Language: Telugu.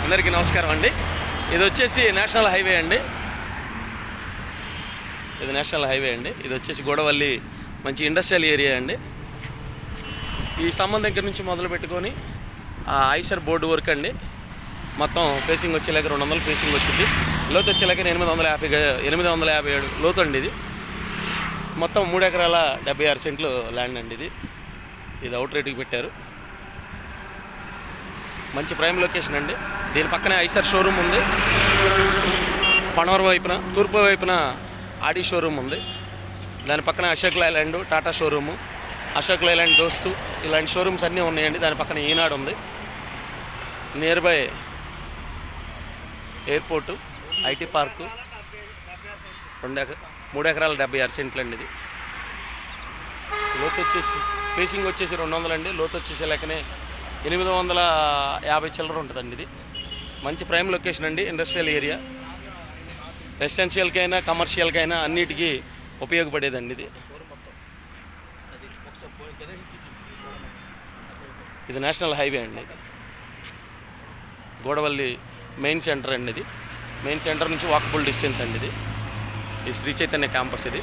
అందరికీ నమస్కారం అండి. ఇది వచ్చేసి నేషనల్ హైవే అండి. ఇది వచ్చేసి గూడవల్లి మంచి ఇండస్ట్రియల్ ఏరియా అండి. ఈ స్తంభం దగ్గర నుంచి మొదలు పెట్టుకొని ఆ ఐసర్ బోర్డు వరకు అండి మొత్తం ఫేసింగ్ వచ్చేలాగా 200 ఫేసింగ్ వచ్చింది. లోతు వచ్చేలాగా 857 లోతు అండి. ఇది మొత్తం 3 ఎకరాల 76 సెంట్లు ల్యాండ్ అండి. ఇది అవుట్ రేట్కి పెట్టారు. మంచి ప్రైమ్ లొకేషన్ అండి. దీని పక్కనే ఐసర్ షోరూమ్ ఉంది. పనవరం వైపున తూర్పు వైపున ఆడి షోరూమ్ ఉంది. దాని పక్కన Ashok Leyland Tata showroom, Ashok Leyland దోస్తు ఇలాంటి షోరూమ్స్ అన్నీ ఉన్నాయండి. దాని పక్కన ఈనాడు ఉంది. Near by airport, IT park, 3 ఎకరాల 76 సెంట్లు అండి. ఇది లోతు వచ్చేసి ఫేసింగ్ వచ్చేసి 200 అండి. లోతు వచ్చేసి లేకనే 850 చిల్లర ఉంటుందండి. ఇది మంచి ప్రైమ్ లొకేషన్ అండి. ఇండస్ట్రియల్ ఏరియా, రెసిడెన్షియల్కైనా కమర్షియల్కైనా అన్నిటికీ ఉపయోగపడేదండి. ఇది నేషనల్ హైవే అండి. గూడవల్లి మెయిన్ సెంటర్ అండి. ఇది మెయిన్ సెంటర్ నుంచి వాకబుల్ డిస్టెన్స్ అండి. ఇది శ్రీ చైతన్య క్యాంపస్. ఇది